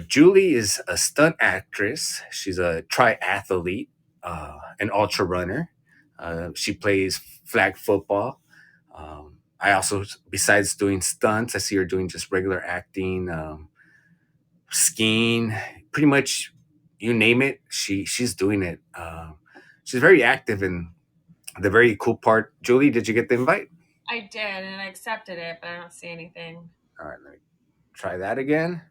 Julie is a stunt actress. She's a triathlete, an ultra runner. She plays flag football. I also, besides doing stunts, I see her doing just regular acting, skiing, pretty much you name it. She's doing it. She's very active, and the very cool part. Julie, did you get the invite? I did, and I accepted it, but I don't see anything. All right, let me try that again.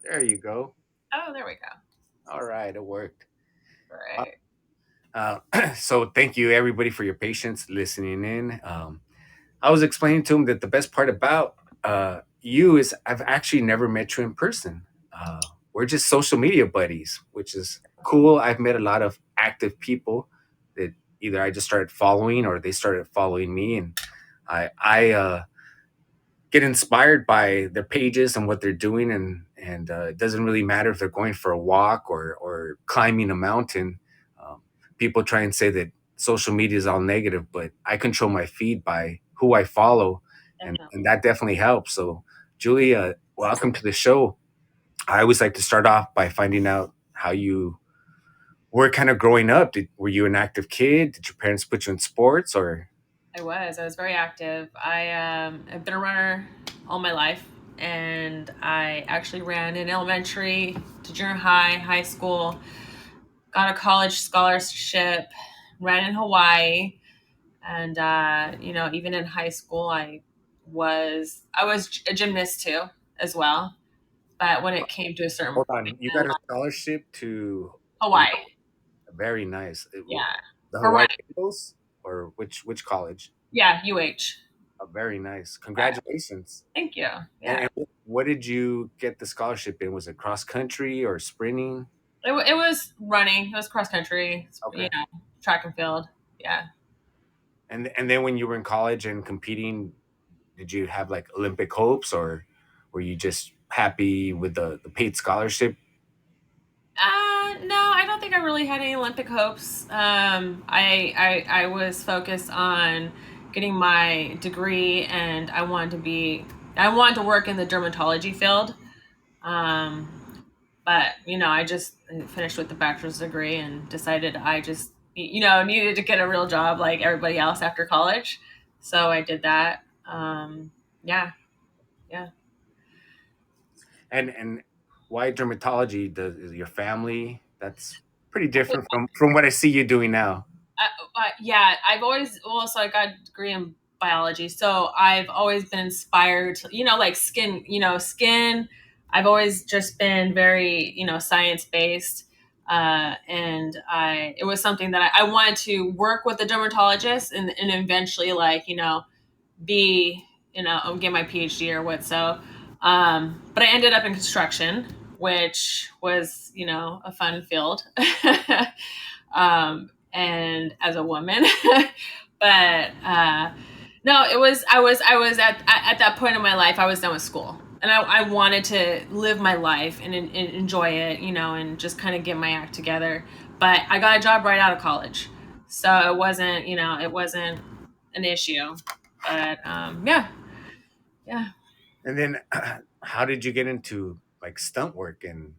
There you go. Oh, there we go. All right, it worked. Right. So thank you everybody for your patience listening in. I was explaining to him that the best part about you is I've actually never met you in person. We're just social media buddies, which is cool. I've met a lot of active people that either I just started following or they started following me, and I get inspired by their pages and what they're doing, and it doesn't really matter if they're going for a walk or climbing a mountain. um, People try and say that social media is all negative, but I control my feed by who I follow, and Definitely. that definitely helps. So Julie, welcome to the show. I always like to start off by finding out how you were kind of growing up. Were you an active kid? Did your parents put you in sports or? I was very active. I've been a runner all my life, and I actually ran in elementary to junior high, high school, got a college scholarship, ran in Hawaii, and even in high school, I was a gymnast too, as well. But when it came to a certain Hold point on, you in got a life, scholarship to Hawaii, very nice. yeah, The for Hawaii running, Eagles or which college? yeah, UH. Very nice. Uh, Congratulations. Thank you. And, Yeah. and what did you get the scholarship in? Was it cross country or sprinting? It was running. It was cross country, Okay. track and field. Yeah. And then when you were in college and competing, did you have like Olympic hopes or were you just happy with the paid scholarship? No, I don't think I really had any Olympic hopes. I was focused on getting my degree, and I wanted to work in the dermatology field. But I just finished with the bachelor's degree and decided I just needed to get a real job like everybody else after college. So I did that. Yeah, yeah. And why dermatology? Is your family? That's pretty different from what I see you doing now. Yeah, so I got a degree in biology, so I've always been inspired to, like skin, skin. I've always just been very, science based. And it was something that I wanted to work with a dermatologist and eventually, like, be, get my PhD or what. So, but I ended up in construction, which was, a fun field. And as a woman, but no, I was at that point in my life. I was done with school, and I wanted to live my life and enjoy it, and just kind of get my act together. But I got a job right out of college, so it wasn't an issue. But yeah, yeah. And then how did you get into like stunt work and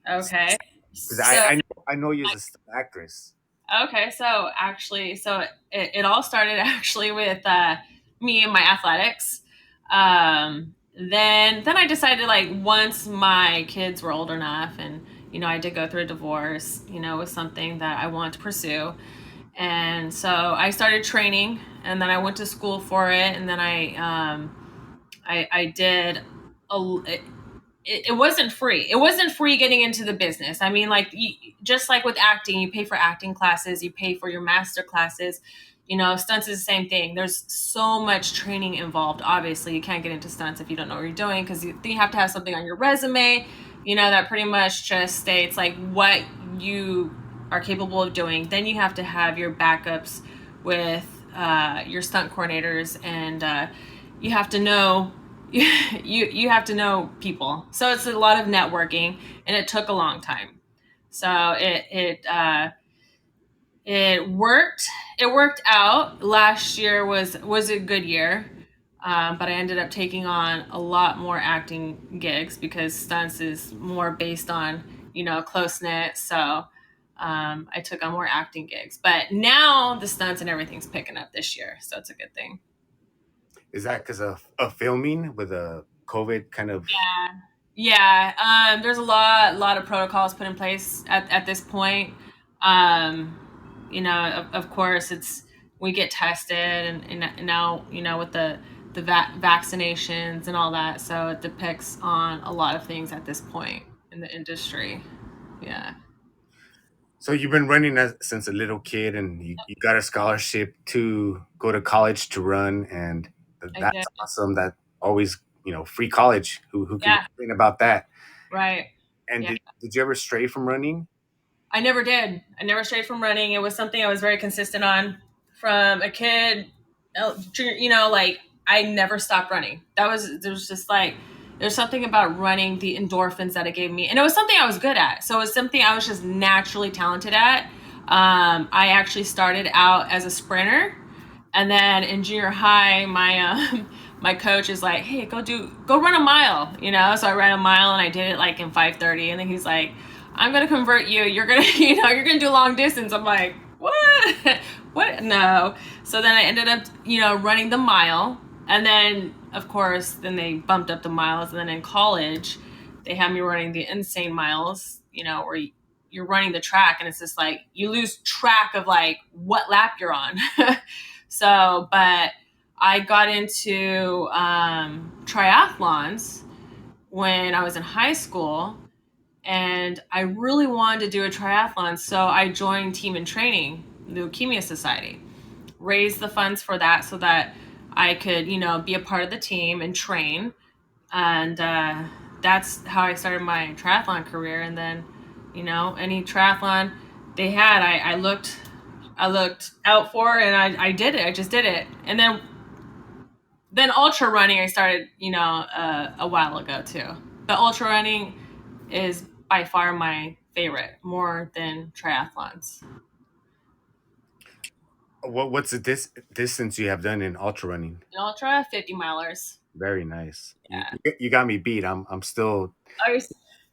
Okay. because So I know you as a stunt actress. okay, so actually, it all started actually with me and my athletics. Then I decided, like, once my kids were old enough, and I did go through a divorce. It was something that I wanted to pursue, and so I started training, and then I went to school for it, and then I did a it wasn't free. It wasn't free getting into the business. I mean, like, just like with acting, you pay for acting classes, you pay for your master classes. Stunts is the same thing. There's so much training involved. Obviously, you can't get into stunts if you don't know what you're doing, because you have to have something on your resume, that pretty much just states like what you are capable of doing. Then you have to have your backups with your stunt coordinators, and you have to know you have to know people. So it's a lot of networking, and it took a long time. So it worked. It worked out. Last year was a good year, but I ended up taking on a lot more acting gigs because stunts is more based on close knit. So I took on more acting gigs. But now the stunts and everything's picking up this year, so it's a good thing. Is that because of filming with a COVID kind of? Yeah. Yeah, there's a lot of protocols put in place at this point. Um, of course, it's we get tested, and now with the vaccinations and all that, so it depicts on a lot of things at this point in the industry. Yeah, So you've been running since a little kid, and you got a scholarship to go to college to run, and I that's did. awesome. That always, free college. Who can Yeah, complain about that? right. And Yeah. did you ever stray from running? I never did. I never strayed from running. It was something I was very consistent on from a kid. Like I never stopped running. There was just like there's something about running, the endorphins that it gave me, and it was something I was good at. So it was something I was just naturally talented at. I actually started out as a sprinter, and then in junior high, my my coach is like, "Hey, go run a mile," So I ran a mile and I did it like in 5:30, and then he's like, "I'm gonna convert you. You're gonna you're gonna do long distance." I'm like, "What? What? No." So then I ended up running the mile, and then of course then they bumped up the miles, and then in college they had me running the insane miles, where you're running the track and it's just like you lose track of like what lap you're on. So, but I got into triathlons when I was in high school, and I really wanted to do a triathlon. So I joined Team in Training, the Leukemia Society, raised the funds for that so that I could, be a part of the team and train. And that's how I started my triathlon career. And then, any triathlon they had, I looked out for, and I did it. I just did it. And then ultra running I started, a while ago too. But ultra running is by far my favorite, more than triathlons. What's the distance you have done in ultra running? In ultra, 50 milers. Very nice. Yeah. You got me beat. I'm still. Are you,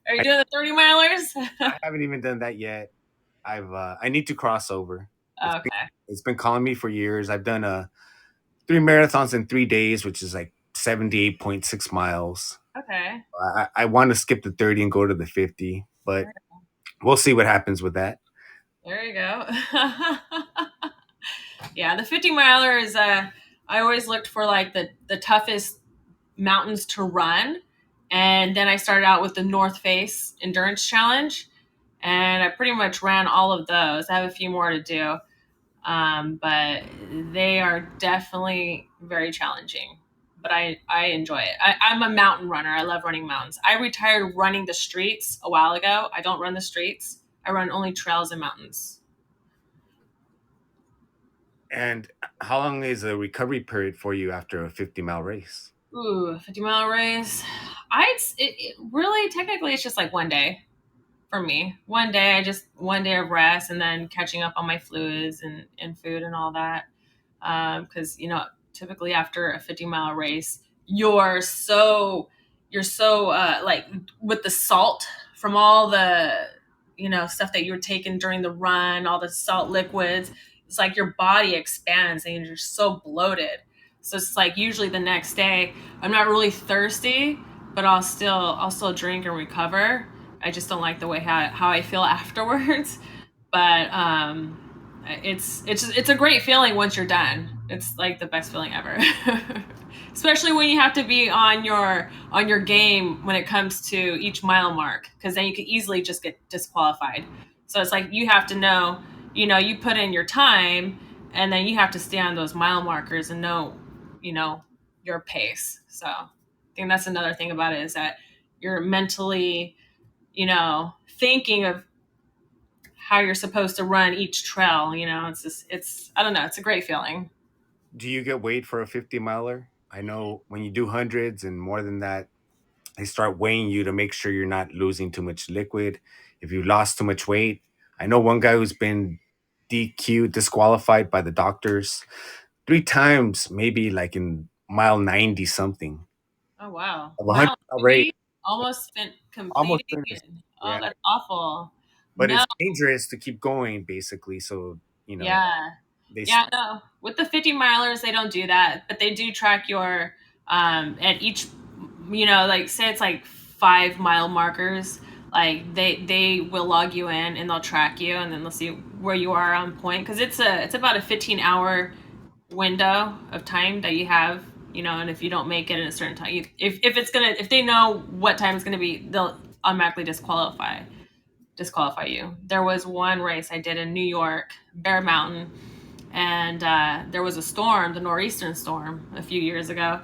are you I, doing the 30 milers? I haven't even done that yet. I need to cross over. Okay. It's been calling me for years. I've done 3 marathons in 3 days, which is like 78.6 miles. Okay. I want to skip the 30 and go to the 50, but we'll see what happens with that. There you go. Yeah, the 50 miler is I always looked for like the toughest mountains to run. And then I started out with the North Face Endurance Challenge. And I pretty much ran all of those. I have a few more to do. But they are definitely very challenging. But I enjoy it. I'm a mountain runner. I love running mountains. I retired running the streets a while ago. I don't run the streets. I run only trails and mountains. And how long is a recovery period for you after a 50-mile race? Ooh, 50-mile race. It really technically it's just like one day for me. One day, I just one day of rest and then catching up on my fluids and food and all that. Because typically after a 50-mile race, you're so like with the salt from all the stuff that you're taking during the run, all the salt liquids. It's like your body expands and you're just so bloated. So it's like usually the next day, I'm not really thirsty, but I'll still drink and recover. I just don't like the way how I feel afterwards. But it's a great feeling once you're done. It's like the best feeling ever. Especially when you have to be on your game when it comes to each mile mark, because then you could easily just get disqualified. So it's like you have to know, you put in your time, and then you have to stay on those mile markers and know, you know, your pace. So I think that's another thing about it is that you're mentally, thinking of how you're supposed to run each trail. It's I don't know, it's a great feeling. Do you get weighed for a 50 miler? I know when you do hundreds and more than that, they start weighing you to make sure you're not losing too much liquid. if you lost too much weight. I know one guy who's been DQ disqualified by the doctors 3 times, maybe like in mile 90 something Oh wow. of a hundred Mile rate, 90? Almost almost completing finished. it. Oh, Yeah, that's awful. but No, it's dangerous to keep going, basically. So yeah. they Yeah, no. With the 50 milers, they don't do that, but they do track your at each, like say it's like 5 mile markers, like they will log you in and they'll track you and then they'll see where you are on point because it's about a 15-hour window of time that you have, and if you don't make it in a certain time, if it's gonna if they know what time it's gonna be, they'll automatically disqualify you. There was one race I did in New York, Bear Mountain, and there was a storm, the nor'eastern storm, a few years ago,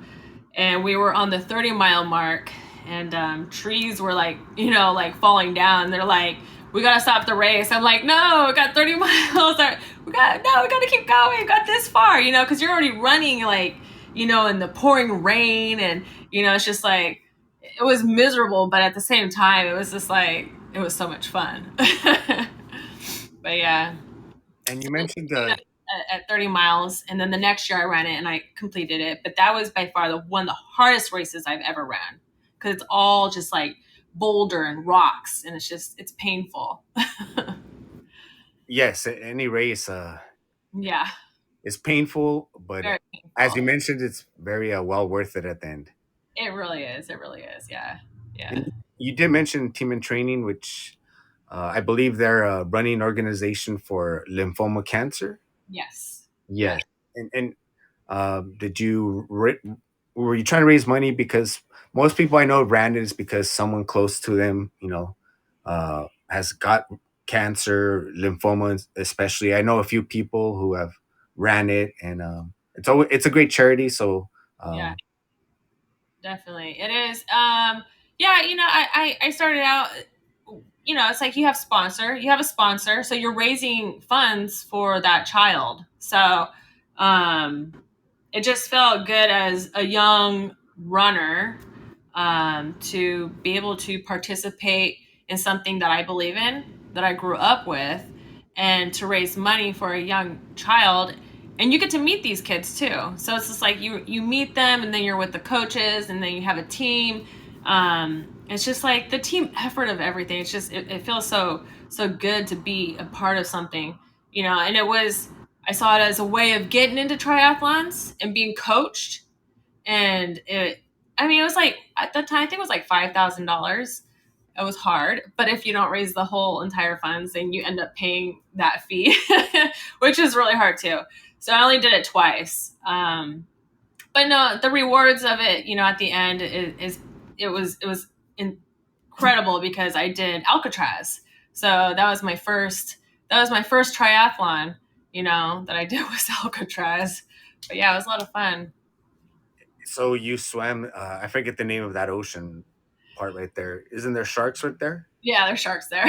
and we were on the 30-mile mark, and trees were like, like falling down. They're like, "We gotta stop the race." I'm like, "No, we got 30 miles. We gotta keep going. We got this far, because you're already running like, in the pouring rain, and it's just like it was miserable, but at the same time, it was just like it was so much fun. But yeah, and you so mentioned the at 30 miles, and then the next year I ran it and I completed it. But that was by far the one of the hardest races I've ever ran because it's all just like boulder and rocks, and it's painful. yes, any race Yeah, is painful, but very as you painful. mentioned, it's very well worth it at the end. It really is. It really is. Yeah, yeah, And you did mention Team in Training, which I believe they're a running organization for lymphoma cancer. yes, yeah, Yes. And did were you trying to raise money? Because most people I know ran it is because someone close to them, has got cancer, lymphoma, especially. I know a few people who have ran it, and it's a great charity. So yeah. um, Definitely. It is. Yeah, I started out, it's like you have a sponsor, so you're raising funds for that child. So, um, it just felt good as a young runner, to be able to participate in something that I believe in, that I grew up with, and to raise money for a young child. And you get to meet these kids too. So it's just like you meet them, and then you're with the coaches, and then you have a team. It's just like the team effort of everything. It's just it feels so good to be a part of something, And I saw it as a way of getting into triathlons and being coached, and it was like at the time I think it was like $5,000. It was hard, but if you don't raise the whole entire funds, then you end up paying that fee, which is really hard too. So I only did it twice. But no, the rewards of it, at the end it was incredible because I did Alcatraz. So that was my first triathlon, that I did was Alcatraz. But yeah, it was a lot of fun. so you swam. I forget the name of that ocean part right there. Isn't there sharks right there? Yeah, there's sharks there.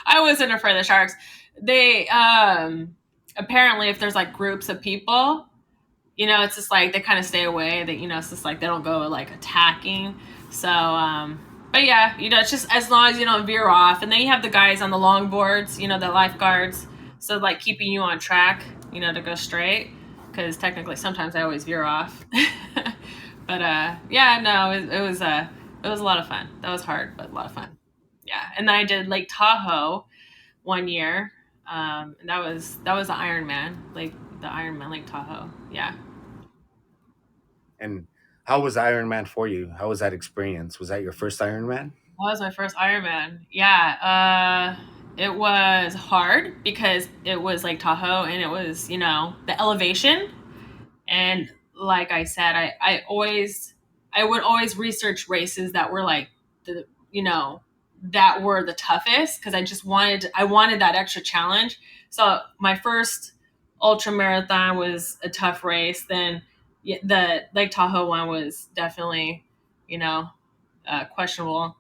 I wasn't afraid of the sharks. They apparently if there's like groups of people, it's just like they kind of stay away. That it's just like they don't go like attacking. So, but yeah, it's just as long as you don't veer off, and then you have the guys on the longboards, the lifeguards, so like keeping you on track, to go straight. Because technically, sometimes I always veer off. But yeah, no, it was a lot of fun. That was hard, but a lot of fun. Yeah, and then I did Lake Tahoe one year. And that was the Ironman, Lake Tahoe. Yeah, And how was Ironman for you? How was that experience? Was that your first Ironman? that was my first Ironman. Yeah, it was hard because it was Lake Tahoe, and it was the elevation. And like I said, I would always research races that were like the you know that were the toughest because I wanted that extra challenge. So my first ultra marathon was a tough race. Then the Lake Tahoe one was definitely you know questionable.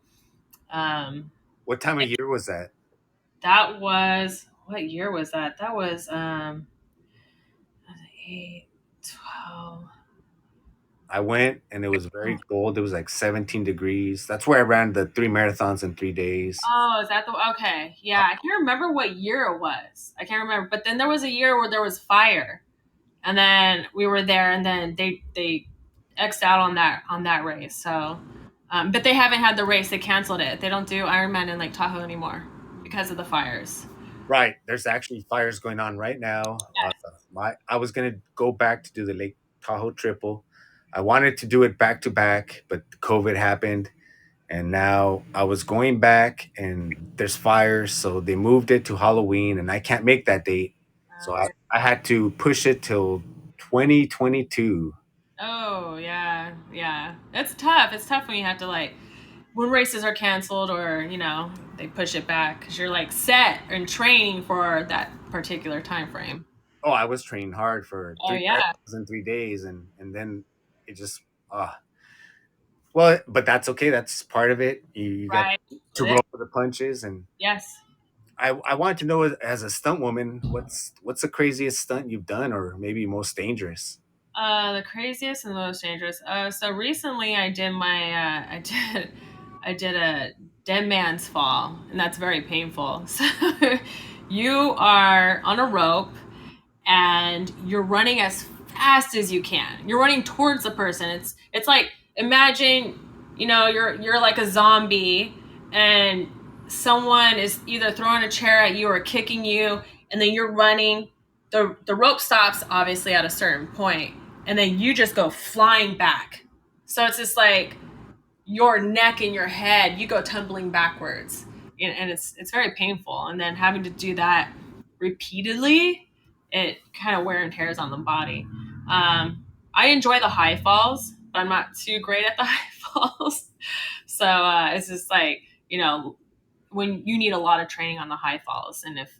Um, What time of year was that? that was what year was that? That was 8, 12. I went and it was very cold. It was like 17 degrees. That's where I ran the 3 marathons in 3 days. Oh, is that the okay? Yeah, I can't remember what year it was. I can't remember, but then there was a year where there was fire, and then we were there, and then they xed out on that race. So, but they haven't had the race. They canceled it. They don't do Ironman in Lake Tahoe anymore because of the fires. Right. There's actually fires going on right now. I was gonna go back to do the Lake Tahoe triple. I wanted to do it back to back, but COVID happened, and now I was going back, and there's fires, so they moved it to Halloween, and I can't make that date, so I had to push it till 2022. Oh yeah, yeah. It's tough. It's tough when you have to like when races are canceled or they push it back because you're like set and training for that particular time frame. Oh, I was training hard for Oh three yeah, marathons in 3 days, and then it just well, but that's okay. That's part of it. You got right. to It is. roll with the punches, and Yes. I wanted to know as a stunt woman, what's the craziest stunt you've done, or maybe most dangerous? The craziest and the most dangerous. So recently I did I did a dead man's fall, and that's very painful. So you are on a rope and you're running as fast as you can. You're running towards the person. It's like imagine, you're like a zombie and someone is either throwing a chair at you or kicking you and then you're running. The rope stops obviously at a certain point and then you just go flying back. So it's just like your neck and your head, you go tumbling backwards, and it's very painful. And then having to do that repeatedly, it kind of wear and tears on the body. I enjoy the high falls, but I'm not too great at the high falls. So it's just like when you need a lot of training on the high falls, and if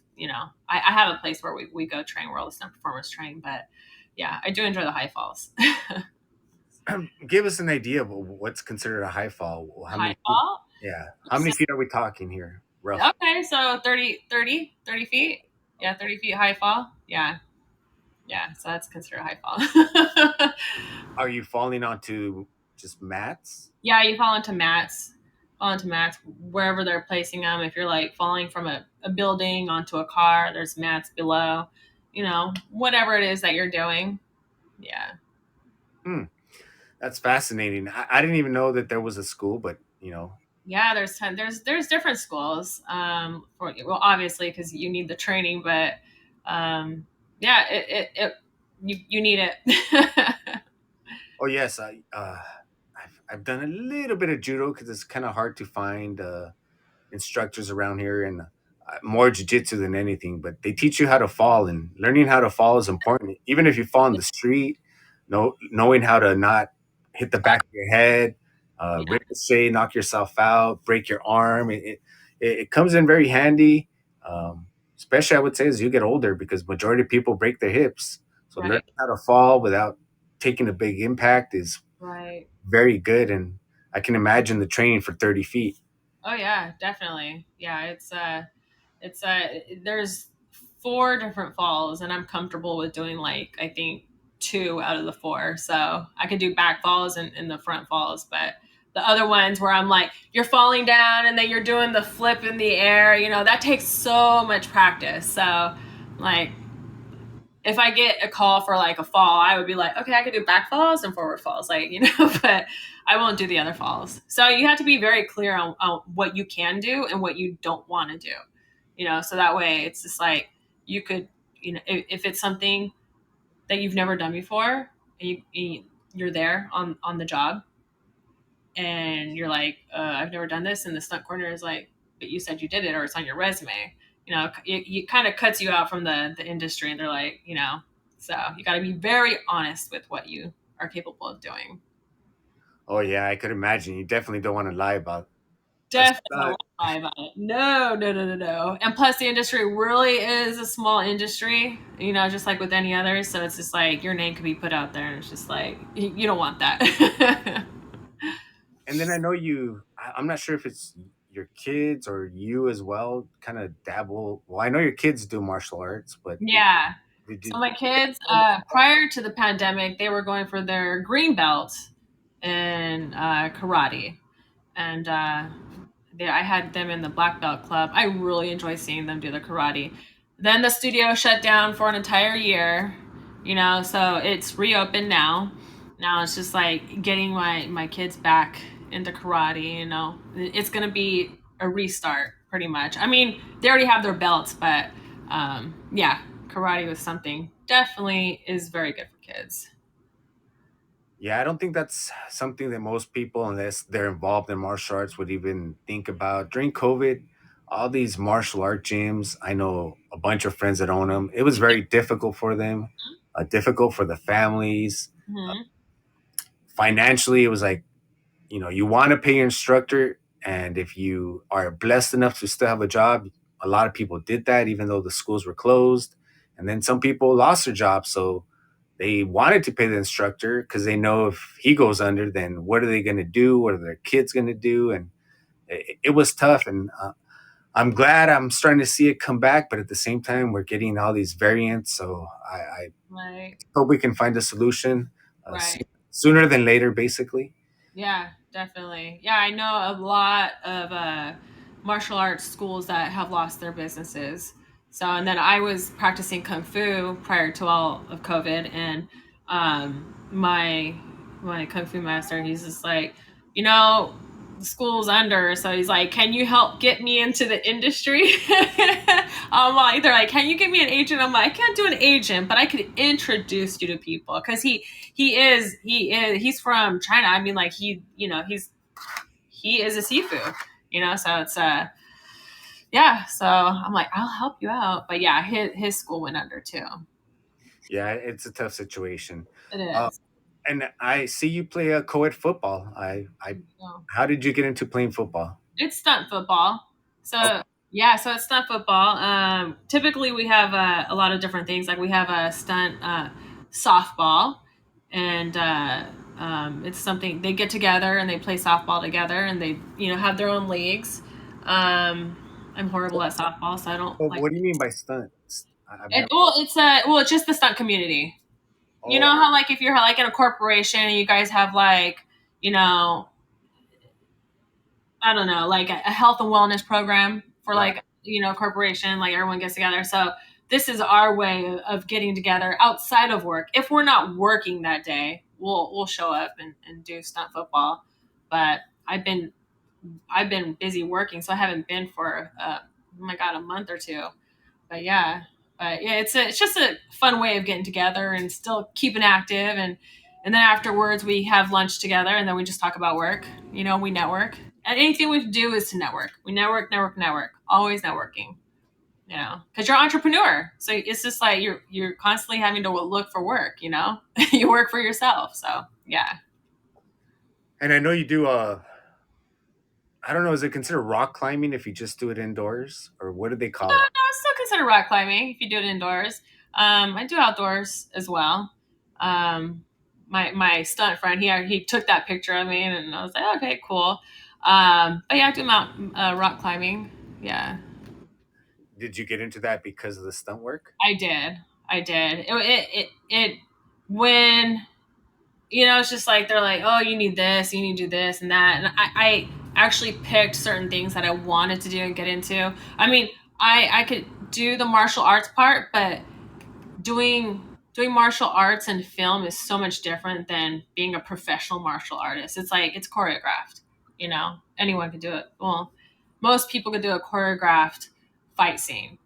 I have a place where we go train where all the stunt performers train, but yeah, I do enjoy the high falls. Give us an idea of what's considered a high fall. How High many feet? fall. Yeah, how many feet are we talking here, rough? Okay, so 30 feet. Yeah, 30 feet high fall. Yeah, yeah. So that's considered a high fall. Are you falling onto just mats? Yeah, you fall into mats wherever they're placing them. If you're like falling from a building onto a car, there's mats below. Whatever it is that you're doing. Yeah. Hmm, that's fascinating. I didn't even know that there was a school, but Yeah, there's different schools. For well, obviously because you need the training, but yeah, it you need it. oh yes, I've done a little bit of judo because it's kind of hard to find instructors around here, and more jujitsu than anything. But they teach you how to fall, and learning how to fall is important. Even if you fall in the street, knowing how to not hit the back of your head, Yeah, ricochet, knock yourself out, break your arm. It comes in very handy, especially I would say as you get older, because majority of people break their hips. So learning right, how to fall without taking a big impact is right. very good, and I can imagine the training for 30 feet. Oh yeah, definitely. Yeah, it's there's four different falls, and I'm comfortable with doing like I think two out of the four. So I could do back falls and the front falls, but the other ones where I'm like you're falling down and then you're doing the flip in the air, that takes so much practice. So like if I get a call for like a fall, I would be like, okay, I could do back falls and forward falls, like, but I won't do the other falls. So you have to be very clear on what you can do and what you don't want to do, so that way it's just like you could, if it's something that you've never done before and you're there on the job and you're like, I've never done this. And the stunt corner is like, but you said you did it or it's on your resume. It kind of cuts you out from the industry and they're like, so you got to be very honest with what you are capable of doing. Oh yeah, I could imagine. You definitely don't want to lie about a Definitely don't stunt. lie about it. No, no, no, no, no. And plus, the industry really is a small industry, just like with any others. So it's just like your name could be put out there, and it's just like you don't want that. And then I know I'm not sure if it's your kids or you as well kind of dabble. Well, I know your kids do martial arts, but Yeah. Did So you? my kids, prior to the pandemic, they were going for their green belt in karate, and I had them in the black belt club. I really enjoy seeing them do the karate. Then the studio shut down for an entire year, so it's reopened now. Now it's just like getting my kids back into karate. It's gonna be a restart pretty much. I mean, they already have their belts, but yeah, karate was something definitely is very good for kids. Yeah, I don't think that's something that most people, unless they're involved in martial arts, would even think about. During COVID, all these martial art gyms, I know a bunch of friends that own them. It was very difficult for them, difficult for the families. Hmm. Financially, it was like, you want to pay your instructor. And if you are blessed enough to still have a job, a lot of people did that, even though the schools were closed. And then some people lost their jobs. So they wanted to pay the instructor because they know if he goes under, then what are they going to do? What are their kids going to do? And it was tough. And I'm glad I'm starting to see it come back. But at the same time, we're getting all these variants. So I Right, hope we can find a solution right. sooner than later, basically. Yeah, definitely. Yeah, I know a lot of martial arts schools that have lost their businesses. So, and then I was practicing kung fu prior to all of COVID, and my kung fu master, he's just like, the school's under, so he's like, "Can you help get me into the industry?" I'm like, they're like, "Can you give me an agent?" I'm like, "I can't do an agent, but I could introduce you to people because he's from China. I mean, like he is a seafood, so it's yeah. So I'm like, I'll help you out. But yeah, his school went under too. Yeah, it's a tough situation. It Uh, is. and I see you play a co-ed football. So How did you get into playing football? it's stunt football. Oh, So yeah, so it's stunt football. Typically we have a lot of different things. Like we have a stunt softball, and it's something they get together and they play softball together, and they have their own leagues. Um, I'm horrible at softball, so I don't oh, like what do you mean by stunts? I've it. never. Well, it's just the stunt community. You Oh, know how like if you're like in a corporation and you guys have like you know I don't know, like a health and wellness program for right. like, corporation, like everyone gets together. So this is our way of getting together outside of work. If we're not working that day, we'll show up and do stunt football. But I've been busy working, so I haven't been for oh my god, a month or two. But yeah, it's just a fun way of getting together and still keeping active, and then afterwards we have lunch together, and then we just talk about work. We network. And anything we do is to network. We network, network, network. Always networking. Because you're an entrepreneur, so it's just like you're constantly having to look for work. You work for yourself. So yeah. And I know you do. I don't know. Is it considered rock climbing if you just do it indoors, or what do they No, call it? no, it's still considered rock climbing if you do it indoors. I do outdoors as well. Um, my stunt friend, he took that picture of me, and I was like, okay, cool. But yeah, I do rock climbing. Yeah, Did you get into that because of the stunt work? I did. I did. When it's just like they're like, oh, you need this, you need to do this and that, and I actually picked certain things that I wanted to do and get into. I mean, I could do the martial arts part, but doing martial arts and film is so much different than being a professional martial artist. It's like it's choreographed. Anyone could do it. Well, most people could do a choreographed fight scene.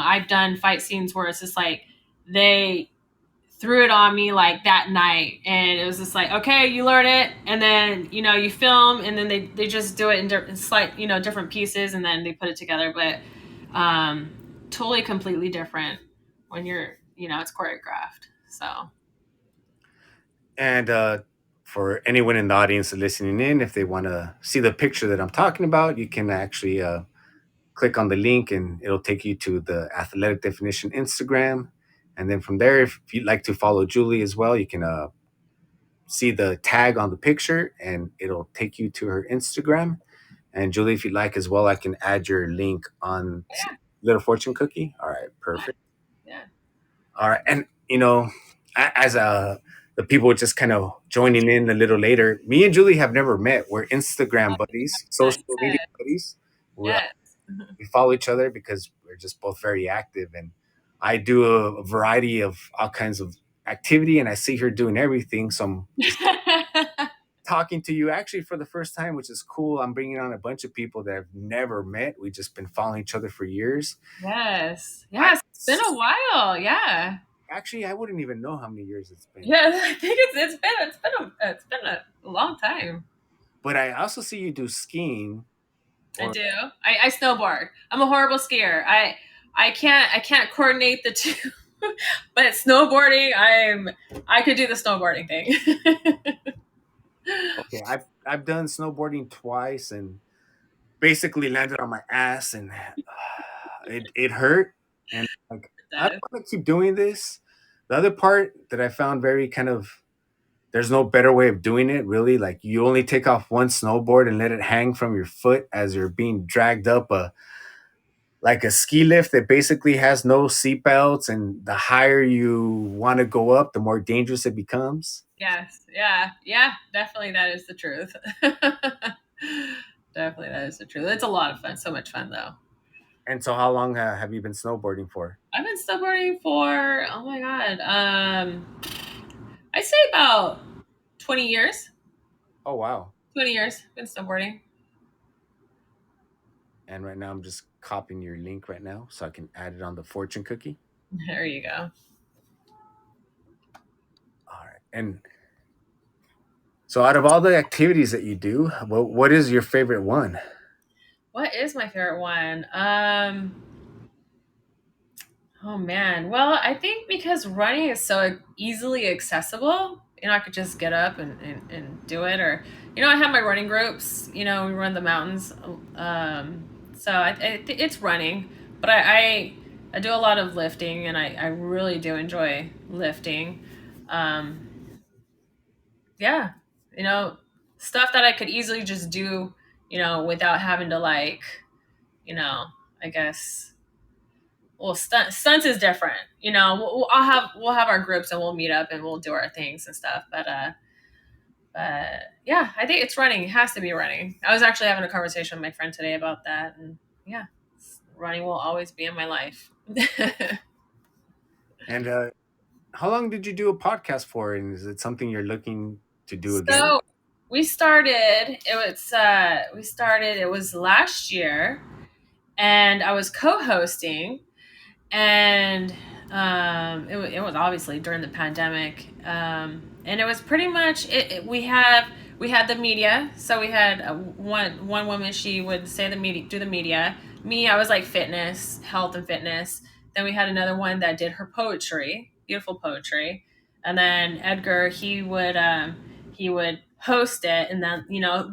I've done fight scenes where it's just like they threw it on me like that night, and it was just like, okay, you learn it, and then you film, and then they just do it in slight different pieces, and then they put it together. But um totally completely different when it's choreographed. So And for anyone in the audience listening in, if they want to see the picture that I'm talking about, you can actually click on the link and it'll take you to the Athletic Definition Instagram. And then from there, if you'd like to follow Julie as well, you can see the tag on the picture and it'll take you to her Instagram. And Julie, if you'd like as well, I can add your link on yeah, Little Fortune Cookie. All right, yeah, perfect. yeah. All right, and as the people just kind of joining in a little later, me and Julie have never met. We're Instagram buddies, social media Yes. buddies. Yes. We follow each other because we're just both very active, and I do a variety of all kinds of activity, and I see her doing everything. So I'm just talking to you actually for the first time, which is cool. I'm bringing on a bunch of people that I've never met. We've just been following each other for years. Yes. I Yes. It's been a while. Yeah. actually I wouldn't even know how many years it's been. Yeah. I think it's been a long time. But I also see you do skiing I or do. I snowboard. I'm a horrible skier. I can't coordinate the two. But snowboarding, I could do the snowboarding thing. okay, I've done snowboarding twice and basically landed on my ass and it hurt and like It I don't does. want to keep doing this. The other part that I found very kind of there's no better way of doing it really. Like you only take off one snowboard and let it hang from your foot as you're being dragged up a like a ski lift that basically has no seat belts, and the higher you want to go up the more dangerous it becomes. Yes. Yeah. Yeah. Definitely, that is the truth. Definitely, that is the truth. It's a lot of fun. So much fun, though. And so how long have you been snowboarding for? I've been snowboarding for, oh my god, I say about 20 years. Oh wow. 20 years been snowboarding. And right now I'm just copying your link right now so I can add it on the fortune cookie. There you go. All right. And so out of all the activities that you do, what is your favorite one? What is my favorite one? Oh man. Well, I think because running is so easily accessible, I could just get up and do it. Or, I have my running groups. We run the mountains. So it's running, but I do a lot of lifting, and I really do enjoy lifting. Um, yeah, you know, stuff that I could easily just do, without having to like, you know, I guess. Well, stunts is different. We'll have our groups and we'll meet up and we'll do our things and stuff. But yeah, I think it's running. It has to be running. I was actually having a conversation with my friend today about that, and yeah, running will always be in my life. And how long did you do a podcast for? And is it something you're looking to do again? So we started it was last year, and I was co-hosting, and it was obviously during the pandemic, and it was pretty much we had the media. So we had one woman. She would say the media, do the media. Me, I was like fitness, health and fitness. Then we had another one that did her poetry, beautiful poetry. And then Edgar, he would host it, and then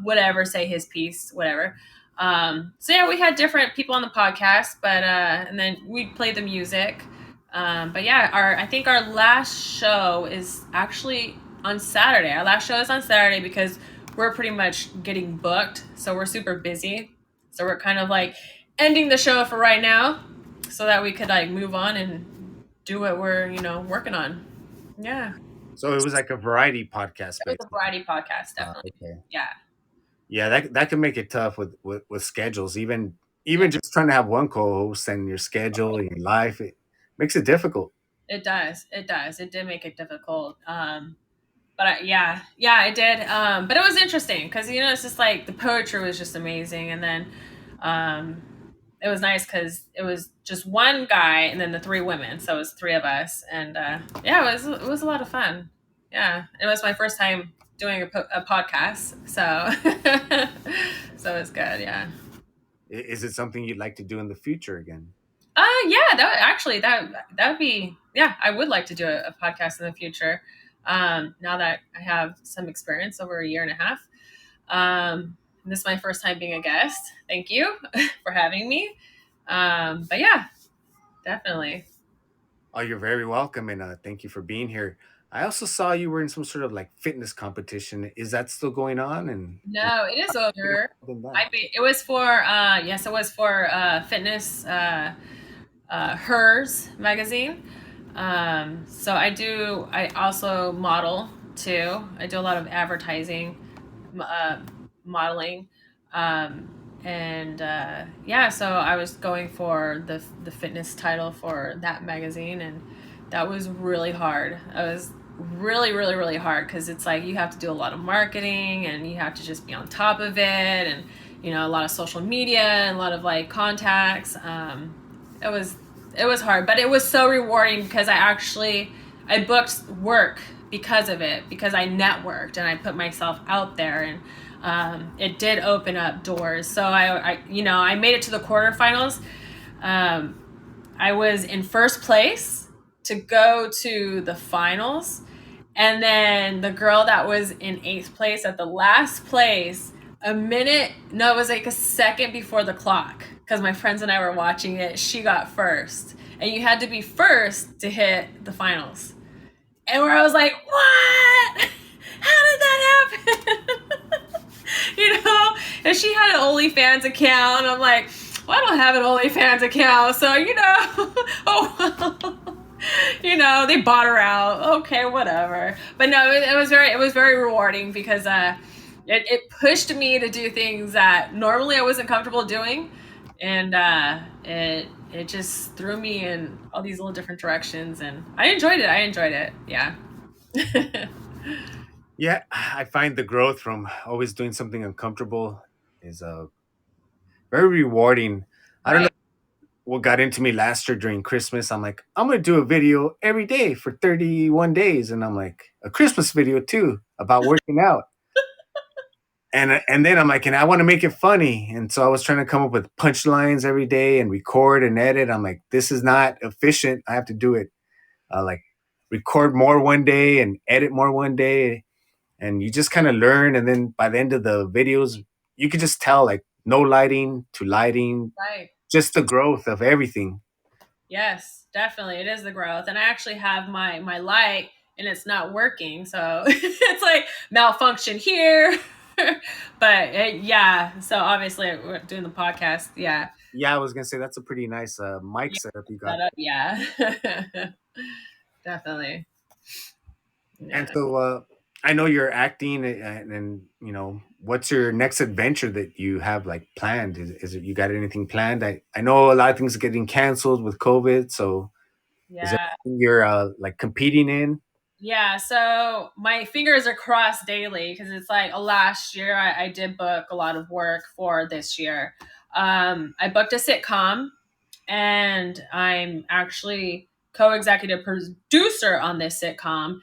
whatever, say his piece, whatever. So yeah, we had different people on the podcast, but and then we played the music. But yeah, I think our last show is actually on Saturday. Our last show is on Saturday because we're pretty much getting booked, so we're super busy. So we're kind of like ending the show for right now, so that we could like move on and do what we're working on. Yeah, So it was like a variety podcast it was a basically. variety podcast, definitely. Okay. Yeah, Yeah, that can make it tough with schedules. yeah, Even just trying to have one co-host and your schedule and your life, it makes it difficult. it does. It does. It did make it difficult. But yeah, it did. But it was interesting because it's just like the poetry was just amazing, and then um, it was nice because it was just one guy and then the three women, so it was three of us, and yeah, it was a lot of fun. Yeah, it was my first time doing a podcast, so so it's good. Yeah. Is it something you'd like to do in the future again? Yeah, that would be, yeah, I would like to do a podcast in the future. Now that I have some experience over a year and a half. This is my first time being a guest. Thank you for having me. But yeah, definitely. Oh, you're very welcome, and thank you for being here. I also saw you were in some sort of like fitness competition. Is that still going on? And No, it is over. in that. It was for yes, it was for fitness, hers magazine. So I also model too. I do a lot of advertising, uh, modeling. Um, and yeah, so I was going for the fitness title for that magazine, and that was really hard. I was really hard because it's like you have to do a lot of marketing and you have to just be on top of it, and a lot of social media and a lot of like contacts. It was it was hard, but it was so rewarding because I booked work because of it, because I networked and I put myself out there, and it did open up doors. So I made it to the quarterfinals. Um, I was in first place to go to the finals, and then the girl that was in eighth place at the last place, a minute, no, it was like a second before the clock, because my friends and I were watching it. She got first, and you had to be first to hit the finals. And where I was like, what? How did that happen? And she had an OnlyFans account. I'm like, well, I don't have an OnlyFans account, so oh well. They bought her out. Okay, whatever. But no, it was very rewarding because it pushed me to do things that normally I wasn't comfortable doing, and it just threw me in all these little different directions, and I enjoyed it. I enjoyed it. Yeah. Yeah, I find the growth from always doing something uncomfortable is very rewarding. I don't know Right. what got into me last year during Christmas. I'm like, I'm gonna do a video every day for 31 days, and I'm like, a Christmas video too about working out. And then I'm like, and I want to make it funny, and so I was trying to come up with punchlines every day and record and edit. I'm like, this is not efficient. I have to do it like record more one day and edit more one day, and you just kind of learn. And then by the end of the videos, you could just tell like no lighting to lighting, Right. just the growth of everything. Yes, definitely. It is the growth. And I actually have my light and it's not working. So it's like malfunction here. But yeah, so obviously we're doing the podcast. Yeah. Yeah, I was gonna say that's a pretty nice mic Yeah. setup you got. Set up. Yeah. Definitely. And Yeah. so I know you're acting, and you know, what's your next adventure that you have like planned? Is it, you got anything planned? I know a lot of things are getting canceled with COVID. So is there Yeah. anything you're like competing in? Yeah, so my fingers are crossed daily because it's like last year I did book a lot of work for this year. I booked a sitcom, and I'm actually co-executive producer on this sitcom,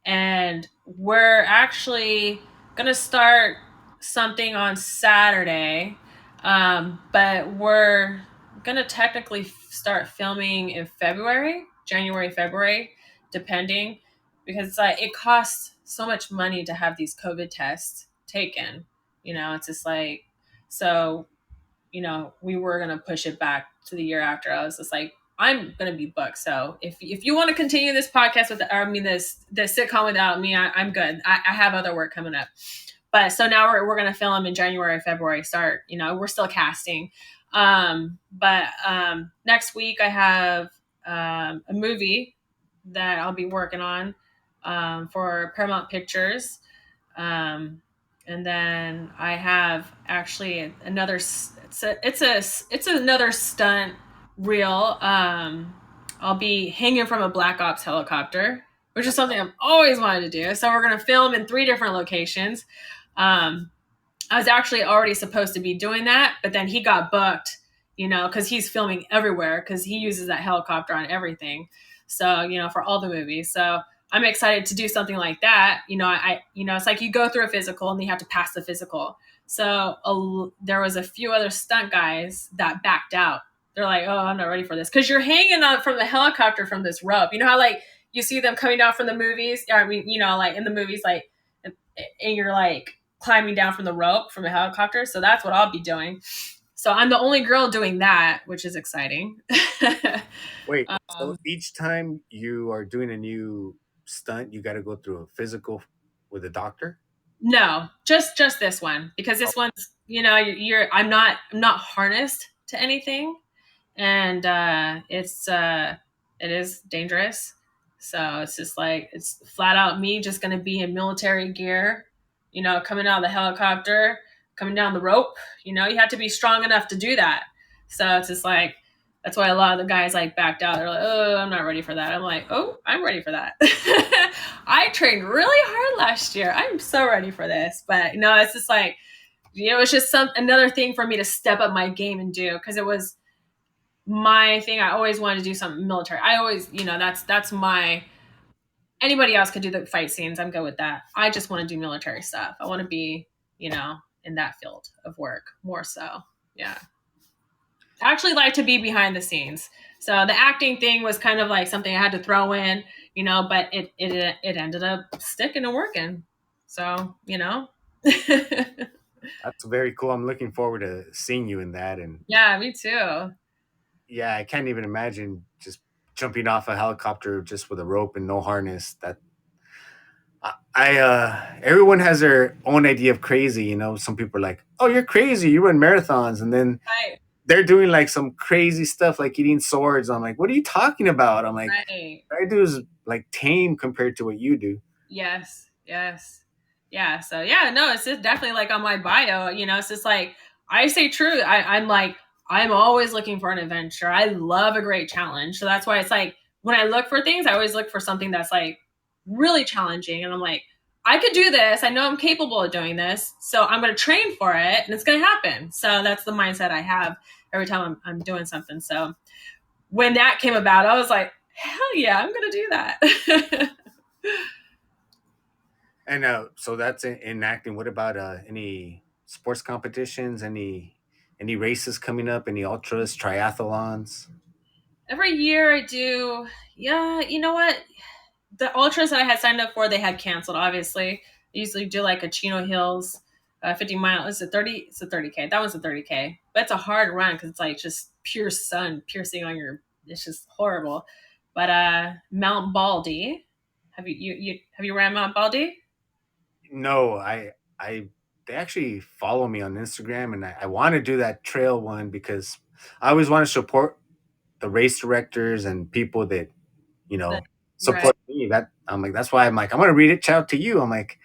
and we're actually gonna start something on Saturday, but we're gonna technically start filming in February, January, February, depending, because it's like it costs so much money to have these COVID tests taken. It's just like, so we were gonna push it back to the year after. I was just like, I'm gonna be booked. So if you want to continue this podcast with, or I mean this sitcom without me, I'm good. I have other work coming up. But so now we're gonna film in January, February. Start. We're still casting. But next week I have a movie that I'll be working on for Paramount Pictures. Um, and then I have actually another. It's another stunt reel. I'll be hanging from a Black Ops helicopter, which is something I've always wanted to do. So we're gonna film in 3 different locations. Um, I was actually already supposed to be doing that, but then he got booked, because he's filming everywhere because he uses that helicopter on everything. So, for all the movies. So I'm excited to do something like that. It's like you go through a physical and you have to pass the physical. So there was a few other stunt guys that backed out. They're like, oh, I'm not ready for this. Because you're hanging out from the helicopter from this rope. You know how, like, you see them coming down from the movies? I mean, like in the movies, like, and you're like climbing down from the rope from a helicopter. So that's what I'll be doing. So I'm the only girl doing that, which is exciting. Wait, so each time you are doing a new stunt, you got to go through a physical with a doctor? No, just this one, because Oh, this one's, I'm not harnessed to anything, and it is dangerous. So it's just like it's flat out me just gonna be in military gear, coming out of the helicopter, coming down the rope. You have to be strong enough to do that. So it's just like that's why a lot of the guys like backed out. They're like, "Oh, I'm not ready for that." I'm like, "Oh, I'm ready for that." I trained really hard last year. I'm so ready for this. But no, it's just like it's just another thing for me to step up my game and do because it was my thing. I always wanted to do something military. I always, that's my anybody else could do the fight scenes. I'm good with that. I just want to do military stuff. I want to be, in that field of work more so. Yeah. I actually like to be behind the scenes. So the acting thing was kind of like something I had to throw in, but it ended up sticking and working. So, That's very cool. I'm looking forward to seeing you in that. And yeah, me too. yeah, I can't even imagine just jumping off a helicopter just with a rope and no harness. Everyone has their own idea of crazy. Some people are like, "Oh, you're crazy. You run marathons," and then Right, they're doing like some crazy stuff like eating swords. I'm like, "What are you talking about?" I'm like, right. "What I do is like tame compared to what you do." Yes, yes. Yeah, so yeah, no, it's just definitely like on my bio, it's just like I say true. I'm like, I'm always looking for an adventure. I love a great challenge. So that's why it's like when I look for things, I always look for something that's like really challenging. And I'm like, I could do this. I know I'm capable of doing this. So I'm going to train for it and it's going to happen. So that's the mindset I have every time I'm doing something. So when that came about, I was like, hell yeah, I'm going to do that. And so that's in acting. What about any sports competitions? Any races coming up? Any ultras, triathlons? Every year I do. Yeah, you know what? The ultras that I had signed up for, they had canceled. Obviously, I usually do like a Chino Hills, 50 mile. It's a 30. It's a 30K. That one's a 30K. But it's a hard run because it's like just pure sun piercing on your. It's just horrible. But Mount Baldy. Have you ran Mount Baldy? No, I they actually follow me on Instagram, and I want to do that trail one because I always want to support the race directors and people that you The, know right. support me. That I'm like that's why I'm like I'm gonna reach out to you. I'm like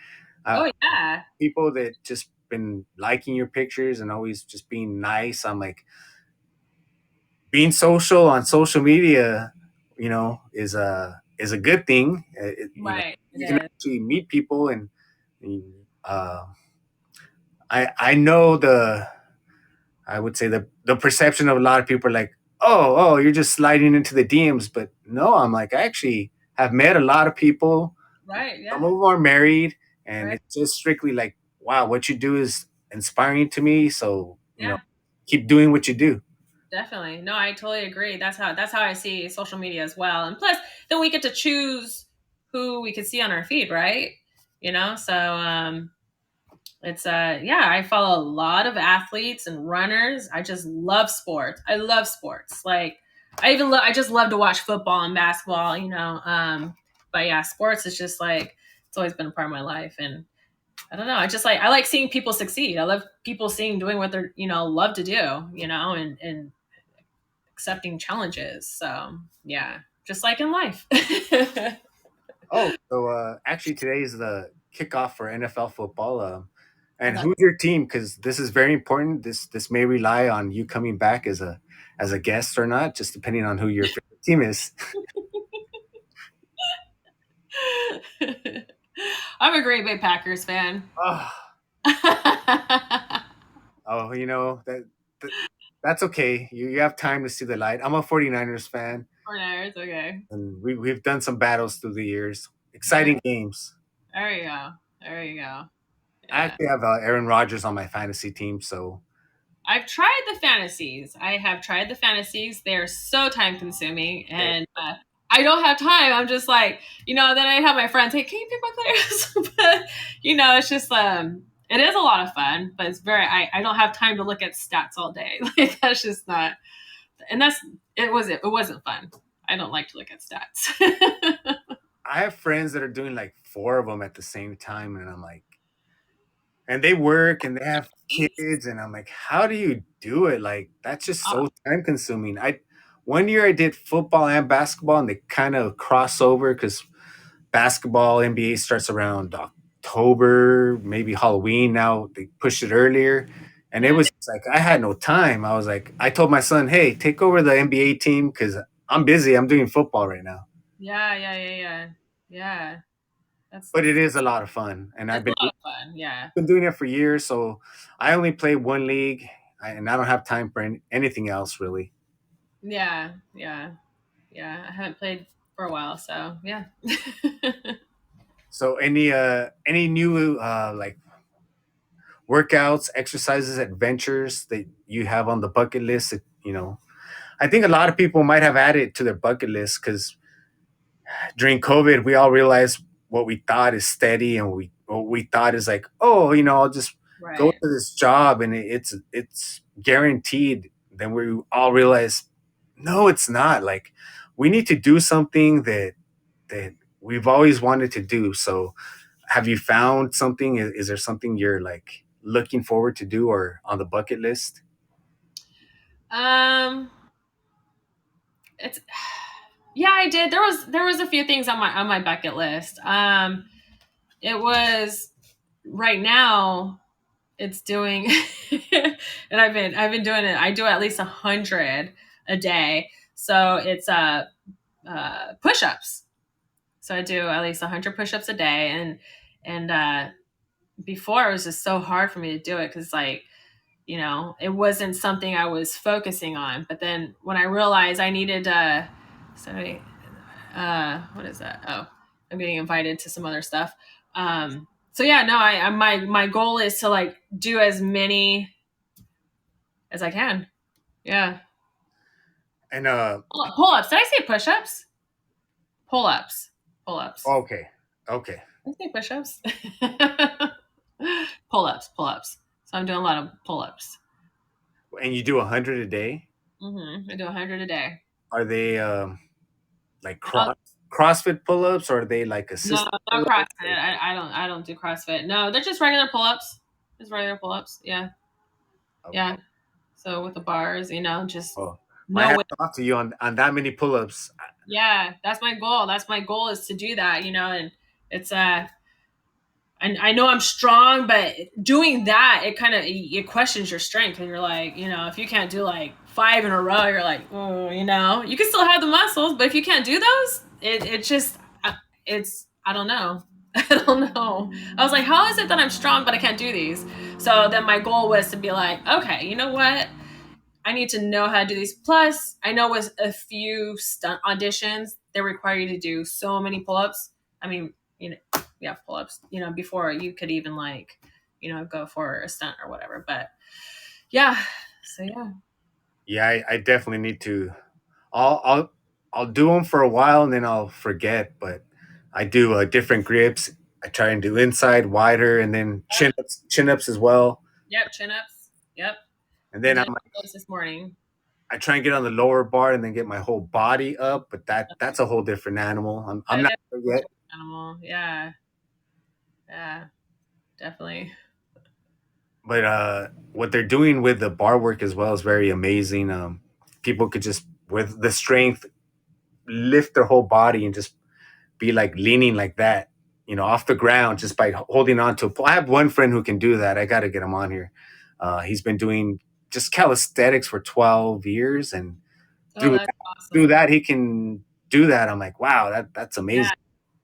uh, Oh yeah. people that just been liking your pictures and always just being nice. I'm like being social on social media, is a good thing. Right. It You can is. actually meet people and uh, I know I would say the perception of a lot of people are like, oh, you're just sliding into the DMs, but no, I'm like I actually have met a lot of people. Right. Some Yeah. of them are married, and Right. it's just strictly like, wow, what you do is inspiring to me. So Yeah. keep doing what you do. Definitely. No, I totally agree. That's how I see social media as well. And plus, then we get to choose who we could see on our feed, right? So it's yeah, I follow a lot of athletes and runners. I just love sports. I love sports. Like I just love to watch football and basketball. But yeah, sports is just like it's always been a part of my life and I don't know. I like seeing people succeed. I love people seeing doing what they're love to do. And accepting challenges. So yeah, just like in life. Oh, so actually today is the kickoff for NFL football. And Okay. who's your team? Because this is very important. This may rely on you coming back as a guest or not, just depending on who your favorite team is. I'm a Green Bay Packers fan. Oh, oh, that that's okay. You have time to see the light. I'm a 49ers fan, 49ers, okay. and we've done some battles through the years. There, Exciting games. there you go. There you go. I Yeah. actually have Aaron Rodgers on my fantasy team, so I've tried the fantasies. I have tried the fantasies. They're so time consuming eh, and I don't have time. I'm just like, then I have my friends, hey, can you pick my players? But, it's just, it is a lot of fun, but it's I don't have time to look at stats all day. Like, that's just not, and it wasn't fun. I don't like to look at stats. I have friends that are doing like four of them at the same time, and I'm like, and they work and they have kids, and I'm like, how do you do it? Like that's just Uh, so time consuming. I one year I did football and basketball, and they kind of cross over because basketball NBA starts around October, maybe Halloween. Now they pushed it earlier, and it Yeah, was like I had no time. I was like, I told my son, "Hey, take over the NBA team because I'm busy. I'm doing football right now." yeah, yeah, yeah, yeah, yeah. But it That's is a lot of fun, and it's a lot of fun. Yeah, been doing it for years. So I only play one league, and I don't have time for anything else really. yeah, yeah, yeah. I haven't played for a while, so yeah. So any new like workouts, exercises, adventures that you have on the bucket list that, I think a lot of people might have added to their bucket list because during COVID, we all realized what we thought is steady and what we thought is like, oh, I'll just go Right. to this job and it's guaranteed. Then we all realize, no, it's not. Like we need to do something that we've always wanted to do. So, have you found something? Is there something you're like looking forward to do or on the bucket list? Um, it's yeah, I did. There was a few things on my bucket list. It was right now. It's doing, and I've been doing it. I do at least 100 a day. So it's push-ups. So I do at least 100 push-ups a day, and before it was just so hard for me to do it because like it wasn't something I was focusing on. But then when I realized I needed sorry, what is that? Oh, I'm getting invited to some other stuff. So yeah, no, my goal is to like do as many as I can. Yeah. And Pull-ups. Did I say push-ups? Pull-ups. Pull-ups. okay, okay. Did I say push-ups? Pull-ups. Pull-ups. So I'm doing a lot of pull-ups. And you do 100 a day? I do 100 a day. Are they like No, CrossFit pull-ups, or are they like no, assisted no pull-ups? CrossFit. I don't do CrossFit. No, they're just regular pull-ups. Just regular pull-ups. Yeah. Okay. Yeah. So with the bars, just Oh, my no hat way. off to you on that many pull-ups. Yeah, that's my goal. That's my goal is to do that, and it's and I know I'm strong, but doing that, it questions your strength, and you're like, if you can't do like 5 in a row, you're like, oh, you can still have the muscles, but if you can't do those, it just it's I don't know. I don't know. I was like, how is it that I'm strong but I can't do these? So then my goal was to be like, okay, you know what? I need to know how to do these. Plus, I know with a few stunt auditions, they require you to do so many pull-ups. I mean, yeah, pull-ups, before you could even like, go for a stunt or whatever. But yeah, so yeah. Yeah, I definitely need to. I'll I'll I'll do them for a while and then I'll forget. But I do different grips. I try and do inside wider and then chin ups as well. Yep, chin-ups. Yep. And I then did those this morning. I try and get on the lower bar and then get my whole body up. But that's a whole different animal. I'm That not is there a yet. whole animal. Yeah. Yeah, definitely. But what they're doing with the bar work as well is very amazing. People could just with the strength lift their whole body and just be like leaning like that, off the ground just by holding on to a pole. I have one friend who can do that. I got to get him on here. He's been doing just calisthenics for 12 years, and Oh, through that's through awesome. that he can do that. I'm like, wow, that's Yeah. amazing.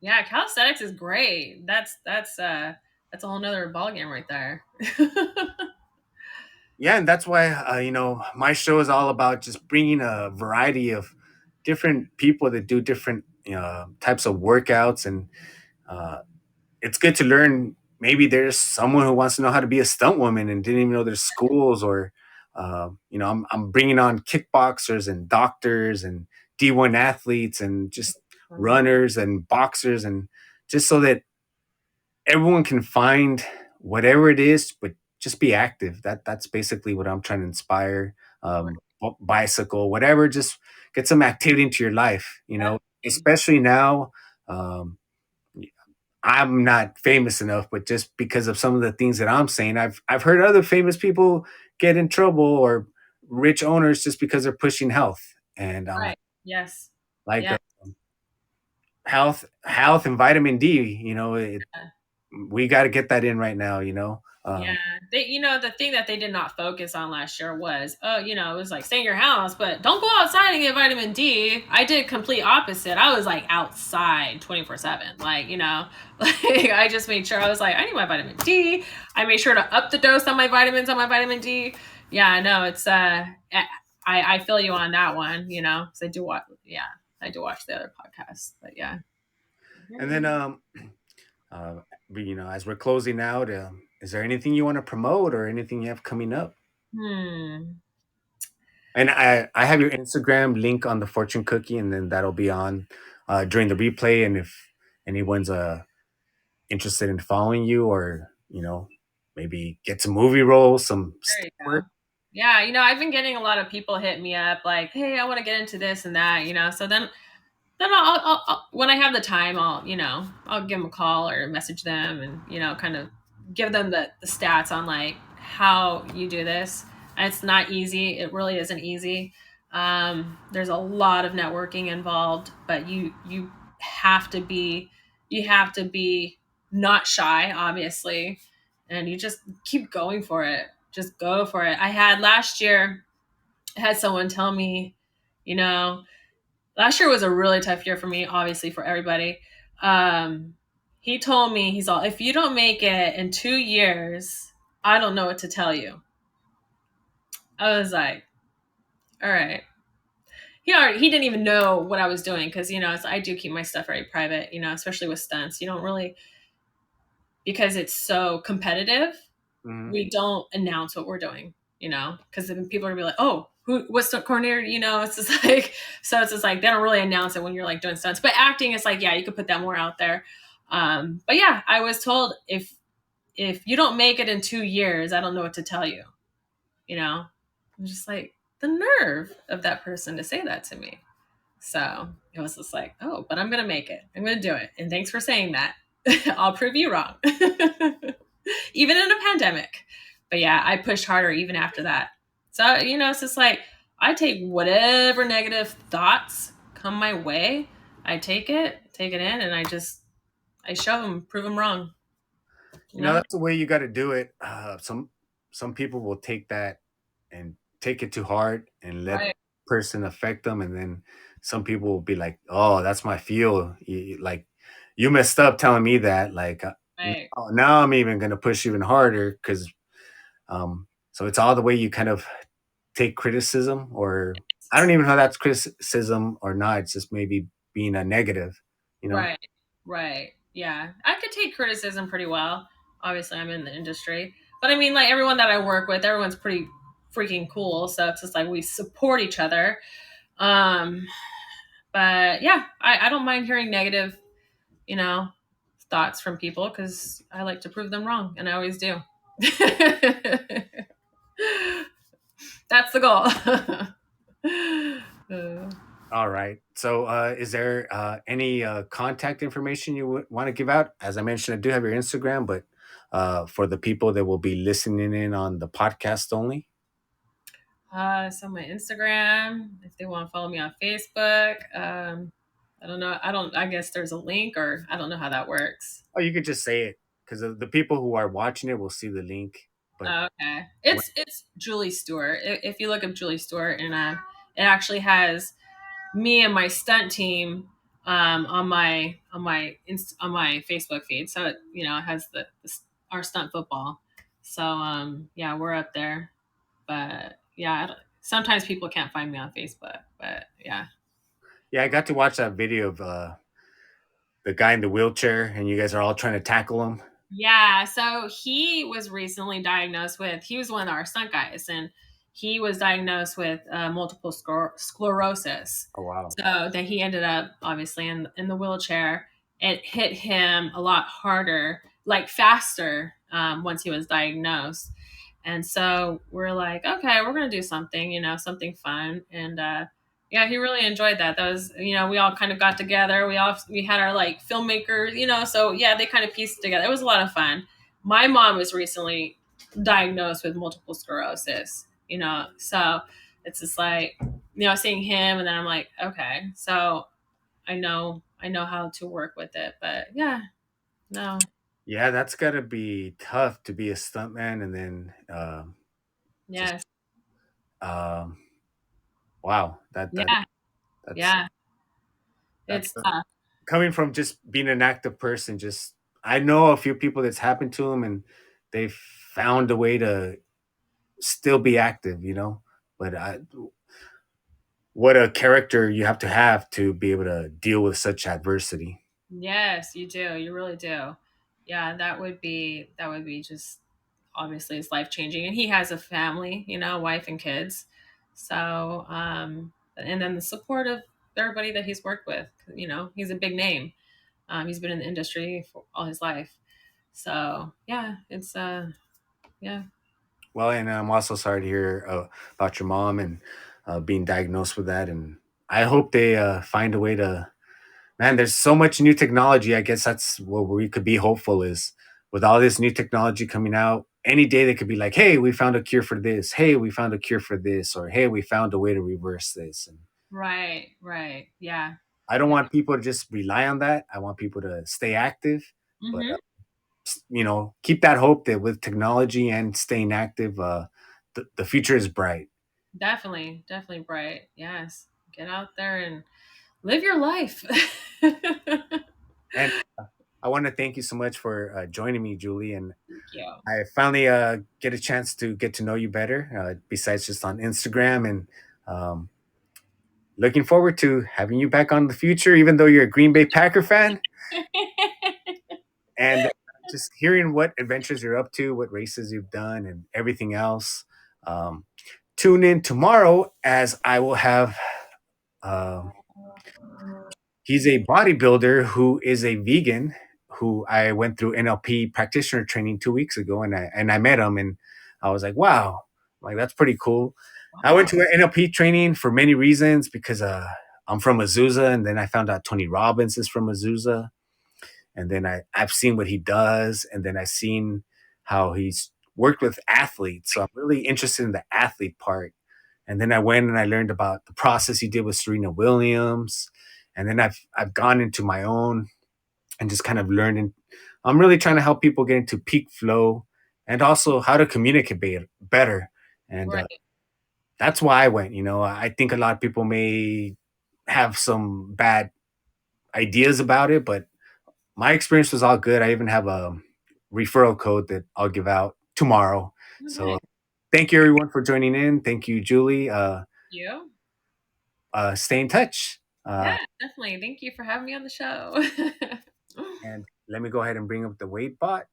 Yeah, calisthenics is great. That's a whole nother ballgame right there. Yeah, and that's why my show is all about just bringing a variety of different people that do different types of workouts, and uh, it's good to learn. Maybe there's someone who wants to know how to be a stunt woman and didn't even know there's schools, or I'm bringing on kickboxers and doctors and D1 athletes and just runners and boxers, and just so that everyone can find whatever it is, but just be active. That's basically what I'm trying to inspire. Bicycle, whatever, just get some activity into your life. Especially now. Um, I'm not famous enough, but just because of some of the things that I'm saying, I've heard other famous people get in trouble or rich owners just because they're pushing health. and Right. Yes. like Yeah. health and vitamin D. We got to get that in right now. Yeah, the thing that they did not focus on last year was, oh, it was like stay in your house, but don't go outside and get vitamin D. I did complete opposite. I was like outside 24/7, like like I just made sure I was like, I need my vitamin D. I made sure to up the dose on my vitamins on my vitamin D. Yeah, no, it's I feel you on that one, because I do watch, yeah, I do watch the other podcasts, but yeah. And then uh, as we're closing out, is there anything you want to promote or anything you have coming up? Hmm. And I have your Instagram link on the fortune cookie, and then that'll be on during the replay. And if anyone's interested in following you, or maybe get some movie roles, some There you stunt go. work. Yeah, I've been getting a lot of people hit me up like, "Hey, I want to get into this and that," So then when I have the time, I'll give them a call or message them and kind of give them the stats on like how you do this. And it's not easy. It really isn't easy. There's a lot of networking involved, but you have to be not shy, obviously, and you just keep going for it. Just go for it. I had last year. I had someone tell me, you know, last year was a really tough year for me, obviously for everybody. Um, he told me, he's all, if you don't make it in 2 years, I don't know what to tell you. I was like, all right. He didn't even know what I was doing because I do keep my stuff very private. Especially with stunts, you don't really, because it's so competitive. Mhm. We don't announce what we're doing, because then people are gonna be like, oh, what's the coordinator? It's just like, so it's just like they don't really announce it when you're like doing stunts. But acting, it's like, yeah, you could put that more out there. But yeah, I was told if you don't make it in 2 years, I don't know what to tell you. I'm just like the nerve of that person to say that to me. So it was just like, oh, but I'm gonna make it. I'm gonna do it. And thanks for saying that. I'll prove you wrong. Even in a pandemic. But yeah, I pushed harder even after that. So, it's just like I take whatever negative thoughts come my way. I take it in, and I show them, prove them wrong. You know? That's the way you got to do it. Some people will take that and take it too hard and let Right, person affect them, and then some people will be like, "Oh, that's my fuel." Like you messed up telling me that. Like right. now, I'm even gonna push even harder because so it's all the way you kind of take criticism, or I don't even know if that's criticism or not. It's just maybe being a negative, you know. Right. Right. Yeah. I could take criticism pretty well. Obviously, I'm in the industry. But I mean, like everyone that I work with, everyone's pretty freaking cool. So it's just like we support each other. Um, but yeah, I don't mind hearing negative, you know, thoughts from people because I like to prove them wrong, and I always do. That's the goal. All right. So, is there any contact information you want to give out? As I mentioned, I do have your Instagram, but for the people that will be listening in on the podcast only. So my Instagram, if they want to follow me on Facebook, I don't know. I guess there's a link, or I don't know how that works. Oh, you could just say it because the people who are watching it will see the link. But Oh, okay. when, It's Julie Stewart. If you look up Julie Stewart, and it actually has me and my stunt team on my Facebook feed. So it has our stunt football. So yeah, we're up there. But yeah, sometimes people can't find me on Facebook. But yeah. yeah, I got to watch that video of the guy in the wheelchair, and you guys are all trying to tackle him. Yeah, so he was recently diagnosed with, he was one of our stunt guys, and he was diagnosed with multiple sclerosis. Oh wow. So that he ended up obviously in the wheelchair. It hit him a lot harder, like faster, once he was diagnosed. And so we're like, okay, we're gonna do something, something fun. And yeah, he really enjoyed that. That was, we all kind of got together. We had our like filmmakers, so yeah, they kind of pieced it together. It was a lot of fun. My mom was recently diagnosed with multiple sclerosis, so it's just like, seeing him, and then I'm like, okay, so I know how to work with it. But yeah, no, Yeah, that's got to be tough to be a stuntman, and then just yes, um, wow, yeah, that's yeah, that's it's tough. coming from just being an active person. Just I know a few people that's happened to them, and they've found a way to still be active, you know. But what a character you have to be able to deal with such adversity. Yes, you do. You really do. Yeah, that would be just, obviously, it's life changing. And he has a family, wife and kids. So, and then the support of everybody that he's worked with. He's a big name. He's been in the industry for all his life. So yeah, it's yeah. Well, and I'm also sorry to hear about your mom and being diagnosed with that. And I hope they find a way to. Man, there's so much new technology. I guess that's what we could be hopeful is with all this new technology coming out. Any day they could be like, "Hey, we found a cure for this. Hey, we found a cure for this," or "Hey, we found a way to reverse this." And Right, right. Yeah. I don't Yeah. want people to just rely on that. I want people to stay active, but Mhm. keep that hope that with technology and staying active, the future is bright. Definitely, definitely bright. Yes. Get out there and live your life. And I want to thank you so much for joining me, Julie. And Thank you. I finally get a chance to get to know you better, besides just on Instagram. And um, looking forward to having you back on in the future, even though you're a Green Bay Packer fan. And just hearing what adventures you're up to, what races you've done, and everything else. Um, Tune in tomorrow as I will have. Um, he's a bodybuilder who is a vegan who I went through NLP practitioner training 2 weeks ago, and I met him, and I was like, wow, like that's pretty cool. I went Wow. to an NLP training for many reasons because I'm from Azusa, and then I found out Tony Robbins is from Azusa, and then I've seen what he does, and then I've seen how he's worked with athletes. So I'm really interested in the athlete part. And then I went and I learned about the process he did with Serena Williams, and then I've gone into my own and just kind of learning. I'm really trying to help people get into peak flow and also how to communicate better. And Right. that's why I went. I think a lot of people may have some bad ideas about it, but my experience was all good. I even have a referral code that I'll give out tomorrow. So Okay. thank you everyone for joining in. Thank you, Julie. You? Stay in touch. Yeah, definitely. Thank you for having me on the show. And let me go ahead and bring up the weight bot.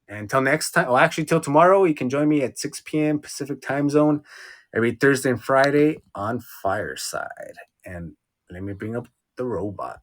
And until next time, well, actually, till tomorrow, you can join me at 6 p.m. Pacific time zone every Thursday and Friday on Fireside. And let me bring up the robot.